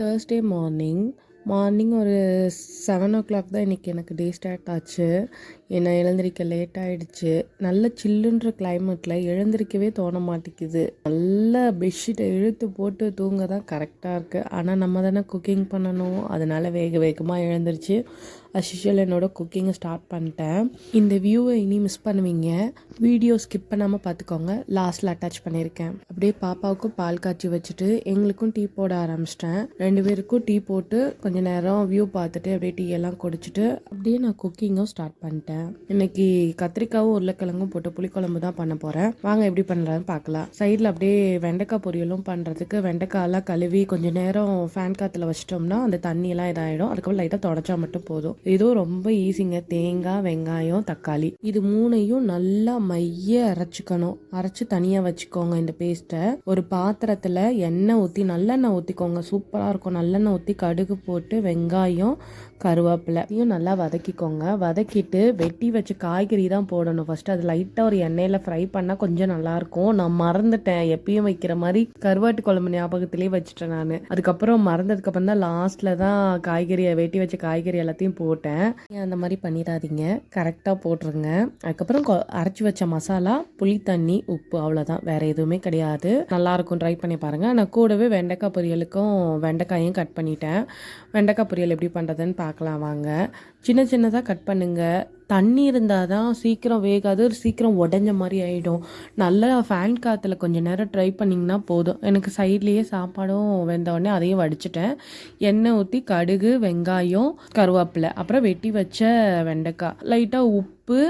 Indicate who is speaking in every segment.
Speaker 1: Thursday morning ஒரு 7 o'clock தான் இன்றைக்கி எனக்கு டே ஸ்டார்ட் ஆச்சு. என்னை எழுந்திரிக்க லேட் ஆகிடுச்சு. நல்ல சில்லுன்ற கிளைமேட்டில் எழுந்திரிக்கவே தோண மாட்டேங்குது. நல்ல பெட்ஷீட்டை இழுத்து போட்டு தூங்க தான் கரெக்டாக இருக்குது. ஆனால் நம்ம தானே குக்கிங் பண்ணணும். அதனால் வேகமாக எழுந்திரிச்சு அஸ்யூஷுவல் என்னோடய குக்கிங்கை ஸ்டார்ட் பண்ணிட்டேன். இந்த வியூவை இனி மிஸ் பண்ணுவீங்க. வீடியோ ஸ்கிப் பண்ணாமல் பார்த்துக்கோங்க. லாஸ்ட்டில் அட்டாச் பண்ணியிருக்கேன். அப்படியே பாப்பாவுக்கும் பால் காய்ச்சி வச்சுட்டு எங்களுக்கும் டீ போட ஆரம்பிச்சிட்டேன். 2 பேருக்கும் டீ போட்டு கொஞ்சம் நேரம் வியூ பார்த்துட்டு அப்படியே டீ எல்லாம் குடிச்சிட்டு அப்படியே நான் குக்கிங்கும் ஸ்டார்ட் பண்ணிட்டேன். இன்னைக்கு கத்திரிக்காவும் உருளைக்கிழங்கும் போட்டு புளிக்குழம்பு தான் பண்ண போகிறேன். வாங்க எப்படி பண்ணுறதுன்னு பார்க்கலாம். சைடில் அப்படியே வெண்டைக்காய் பொரியலும் பண்ணுறதுக்கு வெண்டைக்காயெல்லாம் கழுவி கொஞ்சம் நேரம் ஃபேன் காற்றுல வச்சிட்டோம்னா அந்த தண்ணியெல்லாம் இதாகிடும். அதுக்கப்புறம் லைட்டாக தொடச்சா மட்டும் போதும். இதுவும் ரொம்ப ஈஸிங்க. தேங்காய், வெங்காயம், தக்காளி இது 3ஐயும் நல்லா மைய அரைச்சிக்கணும். அரைச்சி தனியாக வச்சுக்கோங்க. இந்த பேஸ்ட்டை ஒரு பாத்திரத்தில் எண்ணெய் ஊற்றி நல்லெண்ணெய் ஊற்றிக்கோங்க. சூப்பராக இருக்கும். நல்லெண்ணெய் ஊற்றி கடுகு போட்டு வெங்காயம், கருவேப்பிலையும் நல்லா வதக்கிக்கோங்க. வதக்கிட்டு வெட்டி வச்சு காய்கறி தான் போடணும் ஃபஸ்ட்டு. அது லைட்டாக ஒரு எண்ணெயில் ஃப்ரை பண்ணால் கொஞ்சம் நல்லாயிருக்கும். நான் மறந்துட்டேன். எப்பயும் வைக்கிற மாதிரி கருவாட்டு குழம்பு ஞாபகத்திலே வச்சுட்டேன் நான். அதுக்கப்புறம் மறந்ததுக்கப்புறம் தான் லாஸ்ட்டில் தான் வெட்டி வச்ச காய்கறி எல்லாத்தையும் போட்டேன். அந்த மாதிரி பண்ணிடாதீங்க. கரெக்டாக போட்டுருங்க. அதுக்கப்புறம் அரைச்சி வச்ச மசாலா, புளி தண்ணி, உப்பு, அவ்வளோதான். வேறு எதுவுமே கிடையாது. நல்லாயிருக்கும். ட்ரை பண்ணி பாருங்கள். நான் கூடவே வெண்டைக்காய் பொரியலுக்கும் வெண்டைக்காயும் கட் பண்ணிட்டேன். வெண்டைக்காய் பொரியல் எப்படி பண்ணுறதுன்னு பார்க்கலாம் வாங்க. சின்னதாக கட் பண்ணுங்கள். தண்ணி இருந்தால் தான் சீக்கிரம் வேகாது, சீக்கிரம் உடஞ்ச மாதிரி ஆகிடும். நல்லா ஃபேன் காற்றுல கொஞ்சம் நேரம் ட்ரை பண்ணிங்கன்னா போதும். எனக்கு சைட்லேயே சாப்பாடும் வெந்தவுடனே அதையும் வடிச்சிட்டேன். எண்ணெய் ஊற்றி கடுகு, வெங்காயம், கருவேப்பிலை, அப்புறம் வெட்டி வச்ச வெண்டைக்காய், லைட்டாக உப்பு.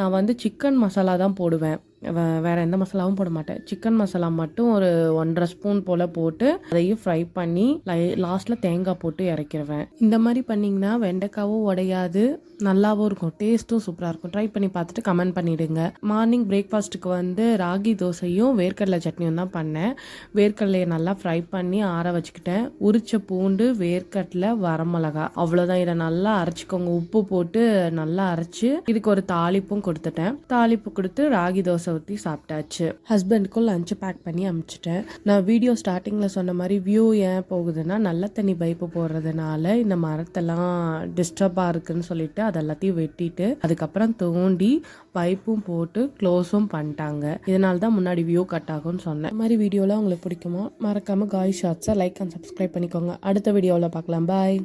Speaker 1: நான் சிக்கன் மசாலா தான் போடுவேன். வேறு எந்த மசாலாவும் போட மாட்டேன். சிக்கன் மசாலா மட்டும் ஒரு 1.5 ஸ்பூன் போல் போட்டு அதையும் ஃப்ரை பண்ணி லாஸ்ட்டில் தேங்காய் போட்டு இறக்கிடுவேன். இந்த மாதிரி பண்ணிங்கன்னா வெண்டைக்காவும் உடையாது, நல்லாவும் இருக்கும். டேஸ்ட்டும் சூப்பராக இருக்கும். ட்ரை பண்ணி பார்த்துட்டு கமெண்ட் பண்ணிவிடுங்க. மார்னிங் பிரேக்ஃபாஸ்ட்டுக்கு ராகி தோசையும் வேர்க்கடலை சட்னியும் தான் பண்ணேன். வேர்க்கடலையை நல்லா ஃப்ரை பண்ணி ஆற வச்சுக்கிட்டேன். உரிச்ச பூண்டு, வேர்க்கடலை, வரமிளகா, அவ்வளோதான். இதை நல்லா அரைச்சிக்கோங்க. உப்பு போட்டு நல்லா அரைச்சி இதுக்கு ஒரு தாளிப்பும் கொடுத்துட்டேன். தாளிப்பு கொடுத்து ராகி தோசை ஊற்றி சாப்பிட்டாச்சு. ஹஸ்பண்டுக்கும் லஞ்சு பேக் பண்ணி அனுப்பிச்சிட்டேன். நான் வீடியோ ஸ்டார்டிங்கில் சொன்ன மாதிரி வியூ ஏன் போகுதுன்னா நல்ல தண்ணி பைப்பு போடுறதுனால இந்த மரத்தெல்லாம் டிஸ்டர்பாக இருக்குன்னு சொல்லிட்டு அதெல்லாத்தையும் வெட்டிட்டு அதுக்கப்புறம் தோண்டி பைப்பும் போட்டு க்ளோஸும் பண்ணிட்டாங்க. இதனால தான் முன்னாடி வியூ கட் ஆகும்னு சொன்னேன். இந்த மாதிரி வீடியோலாம் உங்களுக்கு பிடிக்குமா? மறக்காமல் காய் ஷார்ட்ஸை லைக் அண்ட் சப்ஸ்கிரைப் பண்ணிக்கோங்க. அடுத்த வீடியோவில் பார்க்கலாம். பாய்.